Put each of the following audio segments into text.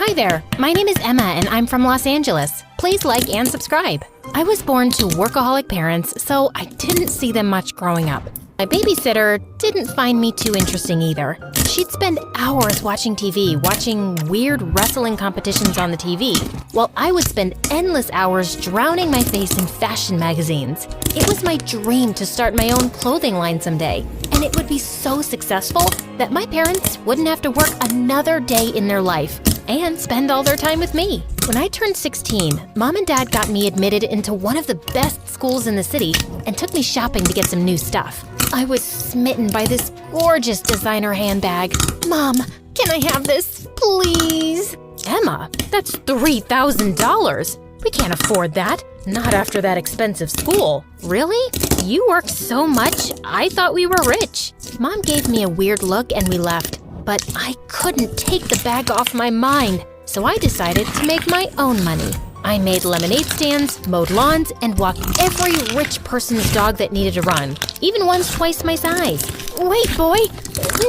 Hi there, my name is Emma and I'm from Los Angeles. Please like and subscribe. I was born to workaholic parents, so I didn't see them much growing up. My babysitter didn't find me too interesting either. She'd spend hours watching TV, watching weird wrestling competitions on the TV, while I would spend endless hours drowning my face in fashion magazines. It was my dream to start my own clothing line someday, and it would be so successful that my parents wouldn't have to work another day in their life and spend all their time with me. When I turned 16, Mom and Dad got me admitted into one of the best schools in the city and took me shopping to get some new stuff. I was smitten by this gorgeous designer handbag. Mom, can I have this, please? Emma, that's $3,000. We can't afford that. Not after that expensive school. Really? You work so much, I thought we were rich. Mom gave me a weird look and we left. But I couldn't take the bag off my mind, so I decided to make my own money. I made lemonade stands, mowed lawns, and walked every rich person's dog that needed a run, even ones twice my size. Wait, boy,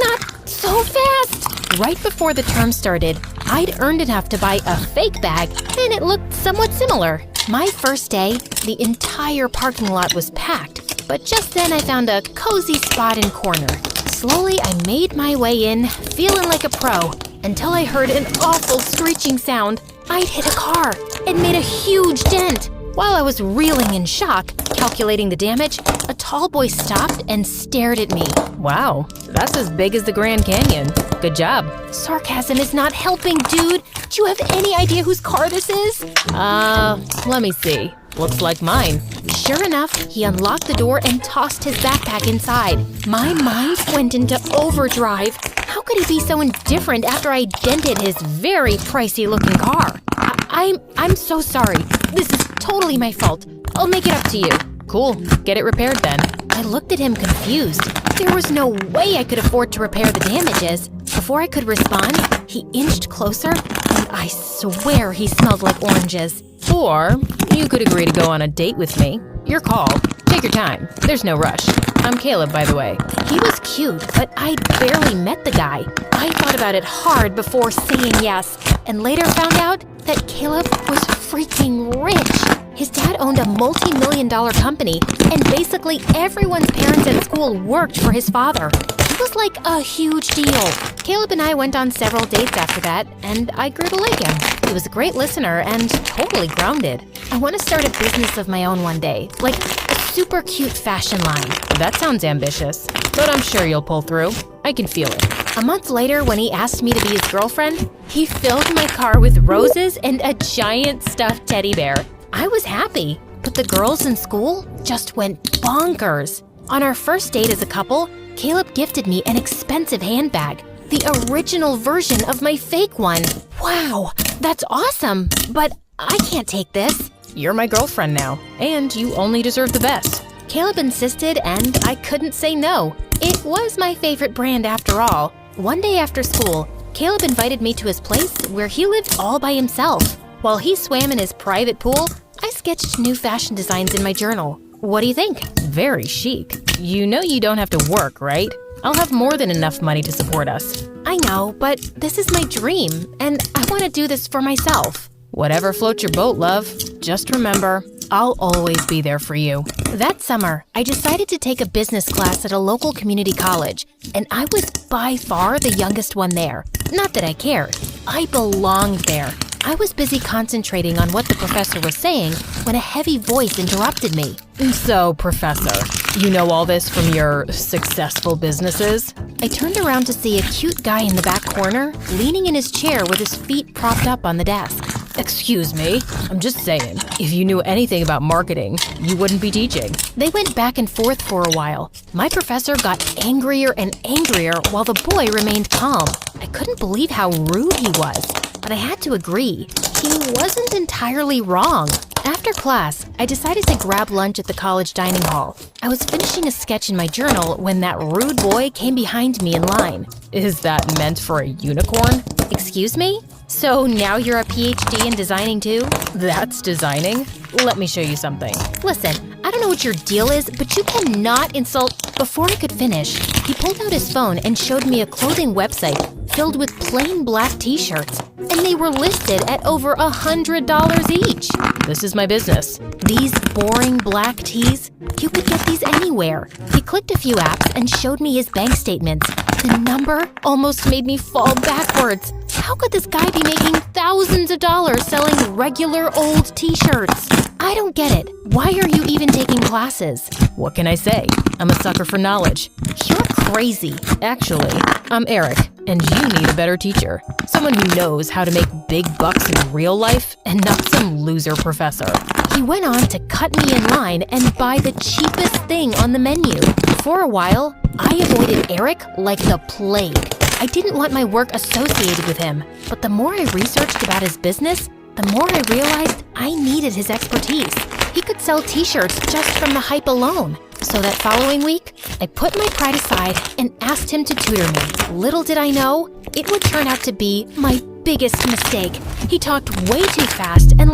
not so fast! Right before the term started, I'd earned enough to buy a fake bag, and it looked somewhat similar. My first day, the entire parking lot was packed, but just then I found a cozy spot in corner. Slowly, I made my way in, feeling like a pro, until I heard an awful screeching sound. I'd hit a car and made a huge dent. While I was reeling in shock, calculating the damage, a tall boy stopped and stared at me. Wow, that's as big as the Grand Canyon. Good job. Sarcasm is not helping, dude. Do you have any idea whose car this is? Let me see. Looks like mine. Sure enough, he unlocked the door and tossed his backpack inside. My mind went into overdrive. How could he be so indifferent after I dented his very pricey-looking car? I'm so sorry. This is totally my fault. I'll make it up to you. Cool. Get it repaired then. I looked at him confused. There was no way I could afford to repair the damages. Before I could respond, he inched closer, and I swear he smelled like oranges. Or you could agree to go on a date with me. Your call. Take your time. There's no rush. I'm Caleb, by the way. He was cute, but I'd barely met the guy. I thought about it hard before saying yes, and later found out that Caleb was freaking rich. His dad owned a multi-million-dollar company, and basically everyone's parents at school worked for his father. It was like a huge deal. Caleb and I went on several dates after that, and I grew to like him. He was a great listener and totally grounded. I want to start a business of my own one day, like a super cute fashion line. That sounds ambitious, but I'm sure you'll pull through. I can feel it. A month later, when he asked me to be his girlfriend, he filled my car with roses and a giant stuffed teddy bear. I was happy, but the girls in school just went bonkers. On our first date as a couple, Caleb gifted me an expensive handbag, the original version of my fake one. Wow, that's awesome, but I can't take this. You're my girlfriend now, and you only deserve the best. Caleb insisted, and I couldn't say no. It was my favorite brand after all. One day after school, Caleb invited me to his place where he lived all by himself. While he swam in his private pool, I sketched new fashion designs in my journal. What do you think? Very chic. You know you don't have to work, right? I'll have more than enough money to support us. I know, but this is my dream, and I want to do this for myself. Whatever floats your boat, love. Just remember, I'll always be there for you. That summer, I decided to take a business class at a local community college, and I was by far the youngest one there. Not that I cared. I belonged there. I was busy concentrating on what the professor was saying when a heavy voice interrupted me. So, Professor, you know all this from your successful businesses? I turned around to see a cute guy in the back corner, leaning in his chair with his feet propped up on the desk. Excuse me, I'm just saying, if you knew anything about marketing, you wouldn't be teaching. They went back and forth for a while. My professor got angrier and angrier while the boy remained calm. I couldn't believe how rude he was, but I had to agree. He wasn't entirely wrong. After class, I decided to grab lunch at the college dining hall. I was finishing a sketch in my journal when that rude boy came behind me in line. Is that meant for a unicorn? Excuse me? So now you're a PhD in designing too? That's designing? Let me show you something. Listen, I don't know what your deal is, but you cannot insult. Before I could finish, he pulled out his phone and showed me a clothing website filled with plain black t-shirts. and they were listed at over $100 each. This is my business. These boring black tees? You could get these anywhere. He clicked a few apps and showed me his bank statements. The number almost made me fall backwards. How could this guy be making thousands of dollars selling regular old t-shirts? I don't get it. Why are you even taking classes? What can I say? I'm a sucker for knowledge. You're crazy. Actually, I'm Eric, and you need a better teacher. Someone who knows how to make big bucks in real life and not some loser professor. He went on to cut me in line and buy the cheapest thing on the menu. For a while, I avoided Eric like the plague. I didn't want my work associated with him, but the more I researched about his business, the more I realized I needed his expertise. He could sell t-shirts just from the hype alone. So that following week, I put my pride aside and asked him to tutor me. Little did I know, it would turn out to be my biggest mistake. He talked way too fast and